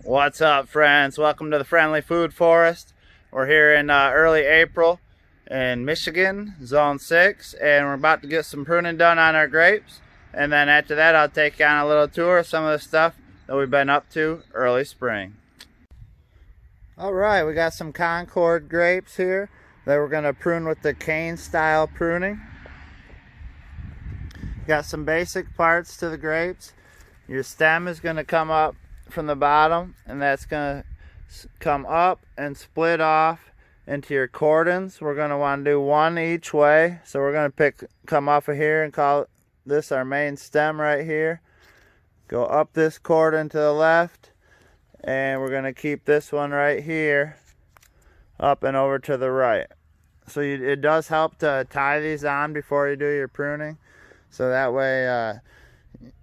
What's up, friends? Welcome to the Friendly Food Forest. We're here in early April in Michigan, Zone 6, and we're about to get some pruning done on our grapes. And then after that, I'll take you on a little tour of some of the stuff that we've been up to early spring. Alright, we got some Concord grapes here that we're going to prune with the cane style pruning. Got some basic parts to the grapes. Your stem is going to come up from the bottom, and that's going to come up and split off into your cordons. We're going to want to do one each way. So we're going to come off of here and call this our main stem right here. Go up this cordon to the left, and we're going to keep this one right here up and over to the right. So it does help to tie these on before you do your pruning, so that way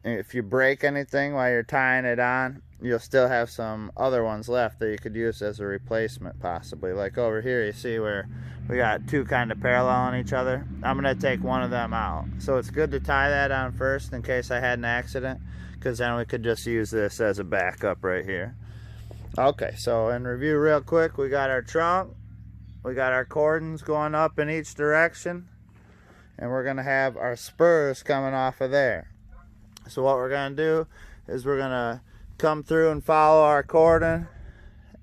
if you break anything while you're tying it on, you'll still have some other ones left that you could use as a replacement, possibly. Like over here, you see where we got two kind of paralleling each other. I'm going to take one of them out. So it's good to tie that on first in case I had an accident, because then we could just use this as a backup right here. Okay, so in review real quick, we got our trunk, we got our cordons going up in each direction, and we're going to have our spurs coming off of there. So what we're going to do is we're going to come through and follow our cordon,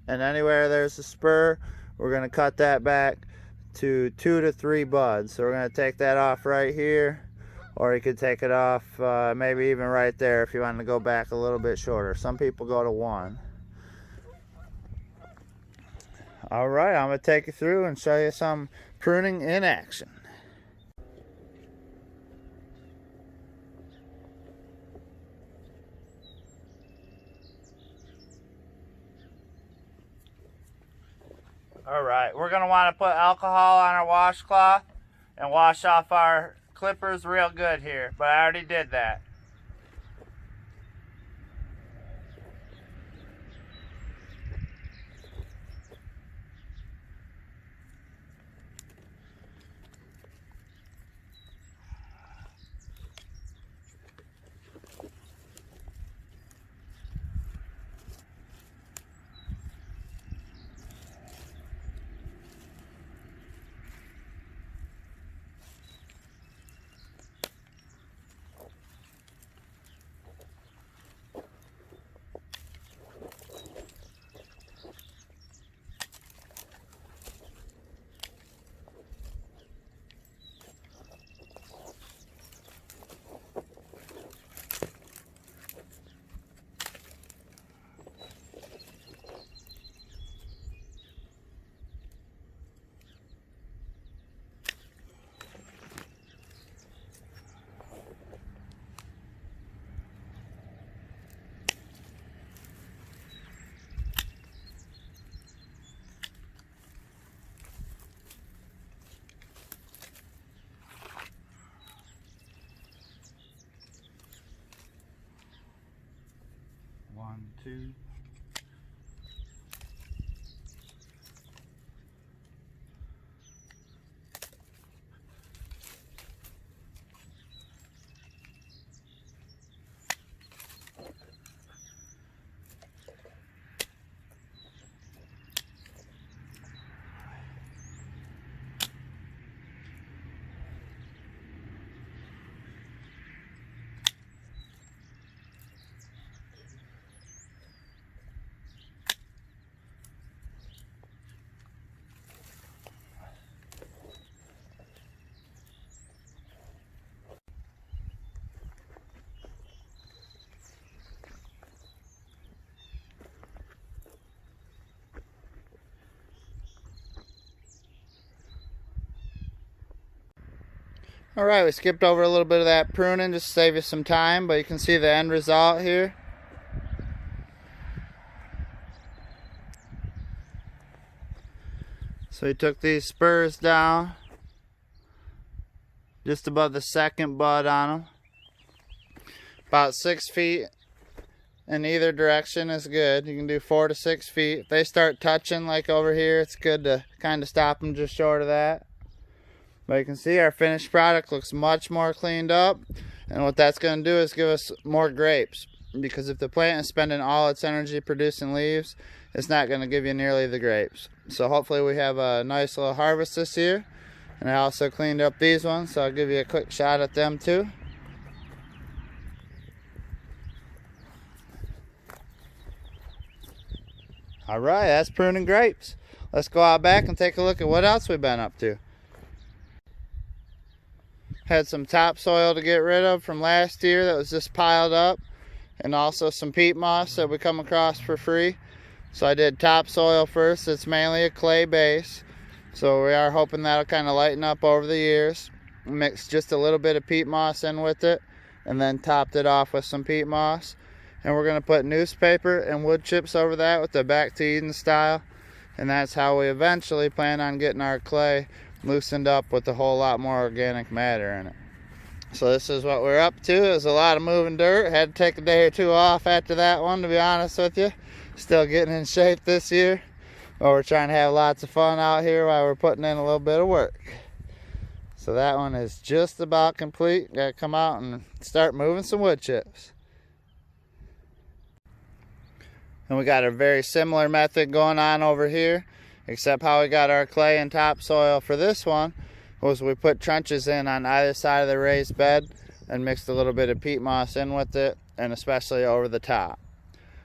and anywhere there's a spur, we're going to cut that back to 2 to 3 buds. So we're going to take that off right here, or you could take it off maybe even right there if you want to go back a little bit shorter. Some people go to 1. Alright, I'm going to take you through and show you some pruning in action. Alright, we're going to want to put alcohol on our washcloth and wash off our clippers real good here, but I already did that. One, two. Alright, we skipped over a little bit of that pruning just to save you some time, but you can see the end result here. So we took these spurs down just above the second bud on them. About 6 feet in either direction is good. You can do 4 to 6 feet. If they start touching like over here, it's good to kind of stop them just short of that. But you can see our finished product looks much more cleaned up, and what that's going to do is give us more grapes. because if the plant is spending all its energy producing leaves, it's not going to give you nearly the grapes. So hopefully we have a nice little harvest this year. And I also cleaned up these ones, so I'll give you a quick shot at them too. Alright, that's pruning grapes. Let's go out back and take a look at what else we've been up to. Had some topsoil to get rid of from last year that was just piled up, and also some peat moss that we come across for free. So I did topsoil first. It's mainly a clay base, so we are hoping that'll kind of lighten up over the years. Mixed just a little bit of peat moss in with it, and then topped it off with some peat moss. And we're going to put newspaper and wood chips over that with the back to Eden style, and that's how we eventually plan on getting our clay loosened up with a whole lot more organic matter in it. So this is what we're up to. It was a lot of moving dirt. Had to take a day or two off after that one, to be honest with you. Still getting in shape this year, but we're trying to have lots of fun out here while we're putting in a little bit of work. So that one is just about complete. Gotta come out and start moving some wood chips. And we got a very similar method going on over here, except how we got our clay and topsoil for this one was we put trenches in on either side of the raised bed and mixed a little bit of peat moss in with it, and especially over the top.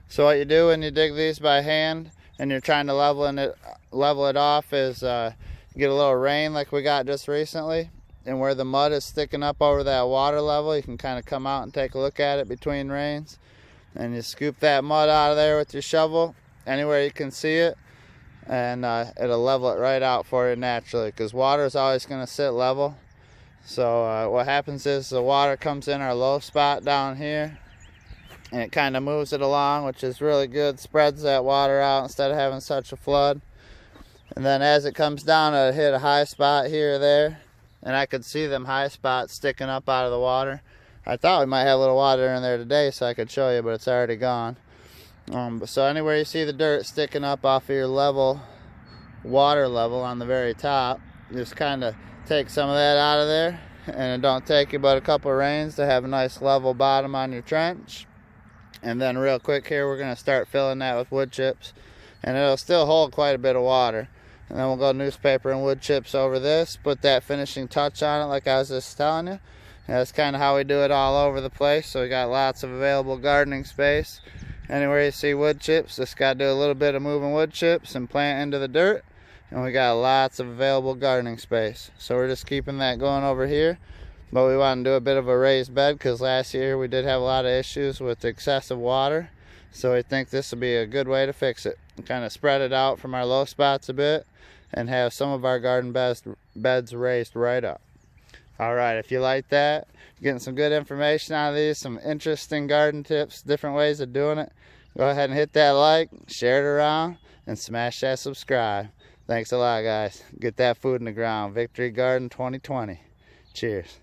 So what you do when you dig these by hand and you're trying to level it off is you get a little rain like we got just recently, and where the mud is sticking up over that water level, you can kind of come out and take a look at it between rains, and you scoop that mud out of there with your shovel anywhere you can see it, and it'll level it right out for you naturally, because water is always going to sit level. So what happens is the water comes in our low spot down here, and it kind of moves it along, which is really good, spreads that water out instead of having such a flood. And then as it comes down, it'll hit a high spot here or there, and I could see them high spots sticking up out of the water. I thought we might have a little water in there today so I could show you, but it's already gone. So anywhere you see the dirt sticking up off of your level, water level on the very top, just kind of take some of that out of there, and it don't take you but a couple of rains to have a nice level bottom on your trench. And then real quick here, we're going to start filling that with wood chips, and it'll still hold quite a bit of water. And then we'll go newspaper and wood chips over this, put that finishing touch on it like I was just telling you. And that's kind of how we do it all over the place. So we got lots of available gardening space. Anywhere you see wood chips, just got to do a little bit of moving wood chips and plant into the dirt, and we got lots of available gardening space. So we're just keeping that going over here, but we want to do a bit of a raised bed because last year we did have a lot of issues with excessive water, so we think this will be a good way to fix it and kind of spread it out from our low spots a bit and have some of our garden beds raised right up. Alright, if you like that, getting some good information out of these, some interesting garden tips, different ways of doing it, go ahead and hit that like, share it around, and smash that subscribe. Thanks a lot, guys. Get that food in the ground. Victory Garden 2020. Cheers.